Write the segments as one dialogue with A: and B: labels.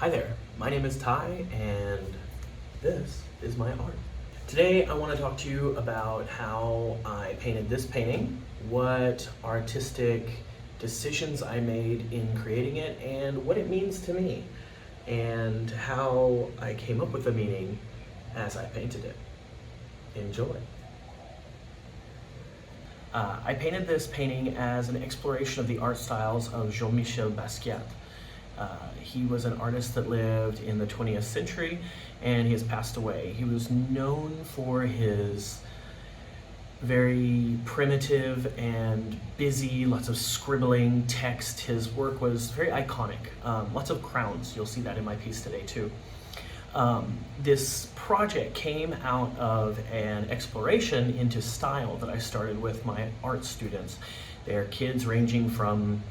A: Hi there, my name is Ty and this is my art. Today I want to talk to you about how I painted this painting, what artistic decisions I made in creating it, and what it means to me, and how I came up with the meaning as I painted it. Enjoy. I painted this painting as an exploration of the art styles of Jean-Michel Basquiat. He was an artist that lived in the 20th century and he has passed away. He was known for his very primitive and busy, lots of scribbling text. His work was very iconic. Lots of crowns, you'll see that in my piece today too. This project came out of an exploration into style that I started with my art students. They're kids ranging from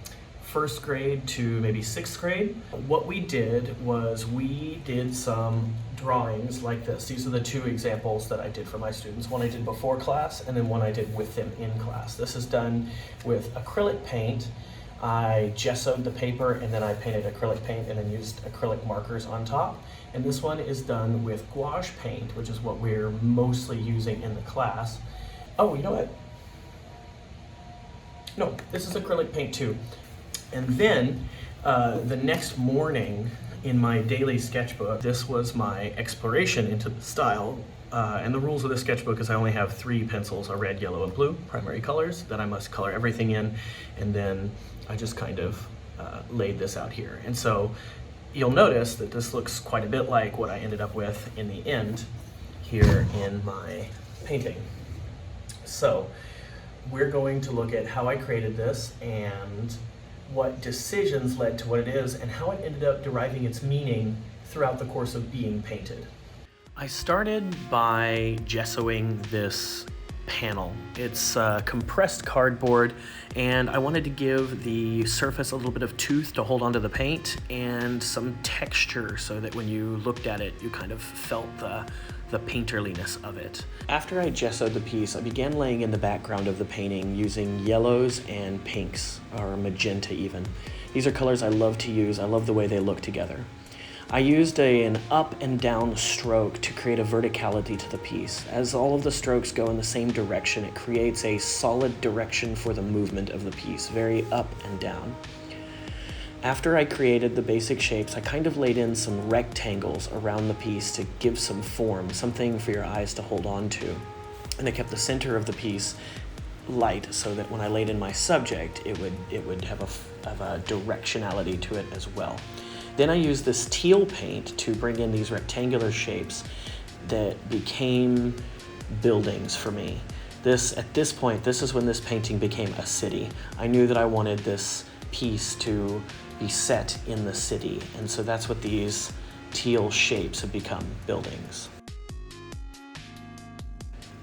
A: first grade to maybe sixth grade. What we did was we did some drawings like this. These are the two examples that I did for my students. One I did before class and then one I did with them in class. This is done with acrylic paint. I gessoed the paper and then I painted acrylic paint and then used acrylic markers on top. And this one is done with gouache paint, which is what we're mostly using in the class. Oh, you know what? No, this is acrylic paint too. And then the next morning in my daily sketchbook, this was my exploration into the style. And the rules of the sketchbook is I only have 3 pencils, a red, yellow, and blue, primary colors, that I must color everything in. And then I just kind of laid this out here. And so you'll notice that this looks quite a bit like what I ended up with in the end here in my painting. So we're going to look at how I created this and what decisions led to what it is and how it ended up deriving its meaning throughout the course of being painted. I started by gessoing this panel. It's compressed cardboard and I wanted to give the surface a little bit of tooth to hold onto the paint and some texture so that when you looked at it you kind of felt the painterliness of it. After I gessoed the piece, I began laying in the background of the painting using yellows and pinks, or magenta even. These are colors I love to use. I love the way they look together. I used an up and down stroke to create a verticality to the piece. As all of the strokes go in the same direction, it creates a solid direction for the movement of the piece, very up and down. After I created the basic shapes, I kind of laid in some rectangles around the piece to give some form, something for your eyes to hold on to. And I kept the center of the piece light so that when I laid in my subject, it would have a directionality to it as well. Then I used this teal paint to bring in these rectangular shapes that became buildings for me. At this point, this is when this painting became a city. I knew that I wanted this piece to be set in the city, and so that's what these teal shapes have become, buildings.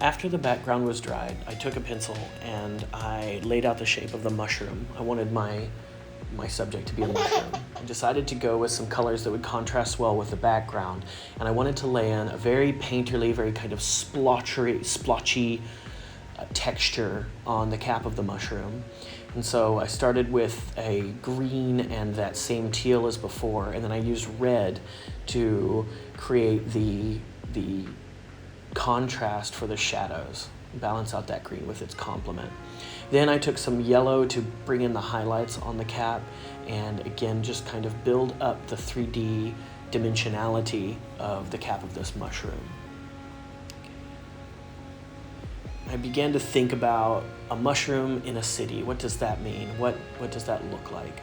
A: After the background was dried, I took a pencil and I laid out the shape of the mushroom. I wanted my subject to be a mushroom. I decided to go with some colors that would contrast well with the background, and I wanted to lay in a very painterly, very kind of splotchy texture on the cap of the mushroom. And so I started with a green and that same teal as before, and then I used red to create the contrast for the shadows, balance out that green with its complement. Then I took some yellow to bring in the highlights on the cap, and again just kind of build up the 3D dimensionality of the cap of this mushroom. I began to think about a mushroom in a city. What does that mean? What does that look like?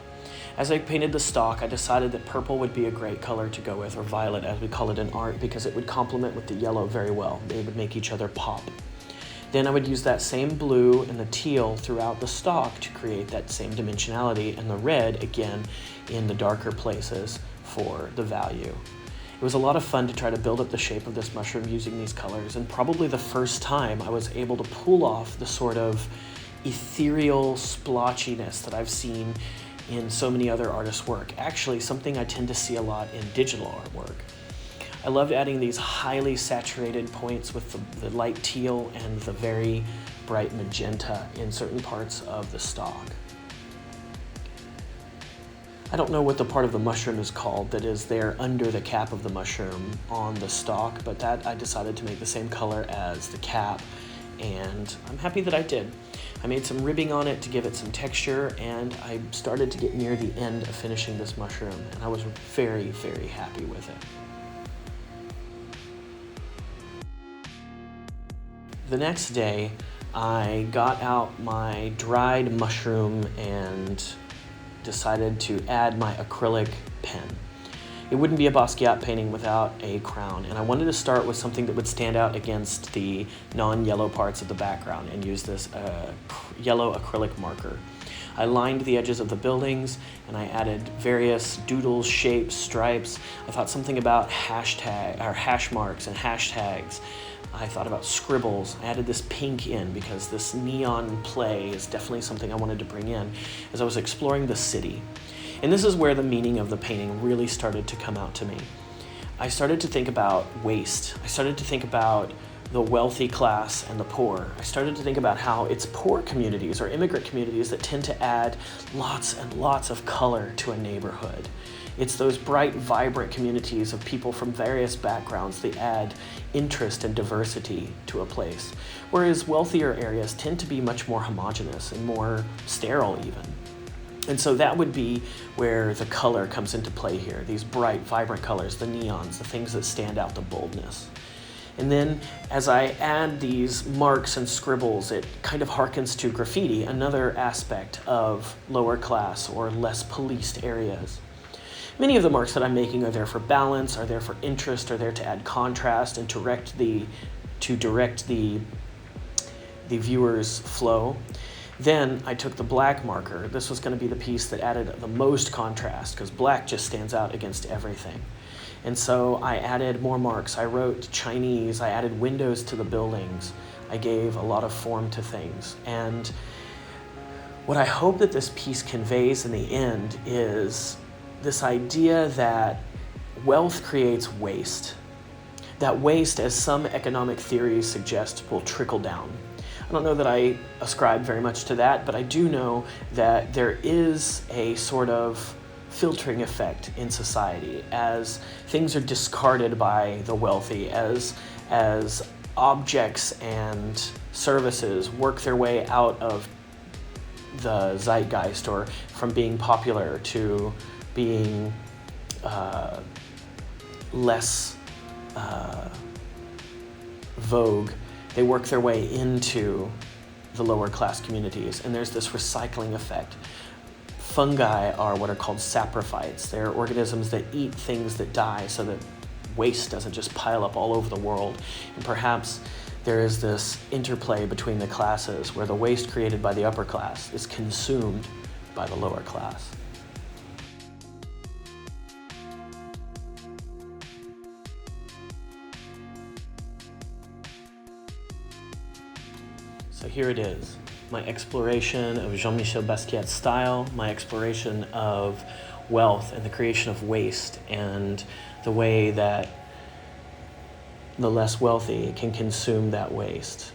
A: As I painted the stalk, I decided that purple would be a great color to go with, or violet as we call it in art, because it would complement with the yellow very well. They would make each other pop. Then I would use that same blue and the teal throughout the stalk to create that same dimensionality, and the red, again, in the darker places for the value. It was a lot of fun to try to build up the shape of this mushroom using these colors, and probably the first time I was able to pull off the sort of ethereal splotchiness that I've seen in so many other artists' work. Actually, something I tend to see a lot in digital artwork. I loved adding these highly saturated points with the light teal and the very bright magenta in certain parts of the stalk. I don't know what the part of the mushroom is called that is there under the cap of the mushroom on the stalk, but that I decided to make the same color as the cap, and I'm happy that I did. I made some ribbing on it to give it some texture, and I started to get near the end of finishing this mushroom, and I was very, very happy with it. The next day, I got out my dried mushroom and decided to add my acrylic pen. It wouldn't be a Basquiat painting without a crown, and I wanted to start with something that would stand out against the non-yellow parts of the background and use this yellow acrylic marker. I lined the edges of the buildings and I added various doodles, shapes, stripes. I thought something about hash marks and hashtags. I thought about scribbles. I added this pink in because this neon play is definitely something I wanted to bring in as I was exploring the city. And this is where the meaning of the painting really started to come out to me. I started to think about waste. I started to think about the wealthy class and the poor. I started to think about how it's poor communities or immigrant communities that tend to add lots and lots of color to a neighborhood. It's those bright, vibrant communities of people from various backgrounds that add interest and diversity to a place, whereas wealthier areas tend to be much more homogeneous and more sterile even. And so that would be where the color comes into play here, these bright, vibrant colors, the neons, the things that stand out, the boldness. And then as I add these marks and scribbles, it kind of harkens to graffiti, another aspect of lower class or less policed areas. Many of the marks that I'm making are there for balance, are there for interest, are there to add contrast and to direct the viewer's flow. Then I took the black marker. This was going to be the piece that added the most contrast because black just stands out against everything. And so I added more marks. I wrote Chinese, I added windows to the buildings. I gave a lot of form to things. And what I hope that this piece conveys in the end is this idea that wealth creates waste. That waste, as some economic theories suggest, will trickle down. I don't know that I ascribe very much to that, but I do know that there is a sort of filtering effect in society as things are discarded by the wealthy, as objects and services work their way out of the zeitgeist or from being popular to being less vogue. They work their way into the lower class communities, and there's this recycling effect. Fungi are what are called saprophytes. They're organisms that eat things that die so that waste doesn't just pile up all over the world. And perhaps there is this interplay between the classes where the waste created by the upper class is consumed by the lower class. So here it is, my exploration of Jean-Michel Basquiat's style, my exploration of wealth and the creation of waste and the way that the less wealthy can consume that waste.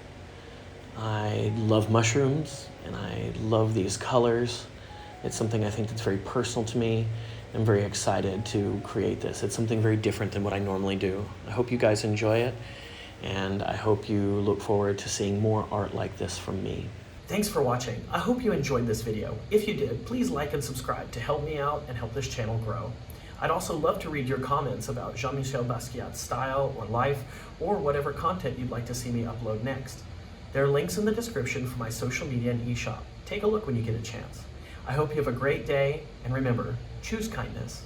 A: I love mushrooms and I love these colors. It's something I think that's very personal to me. I'm very excited to create this. It's something very different than what I normally do. I hope you guys enjoy it. And I hope you look forward to seeing more art like this from me. Thanks for watching. I hope you enjoyed this video. If you did, please like and subscribe to help me out and help this channel grow. I'd also love to read your comments about Jean-Michel Basquiat's style or life, or whatever content you'd like to see me upload next. There are links in the description for my social media and eShop. Take a look when you get a chance. I hope you have a great day, and remember, choose kindness.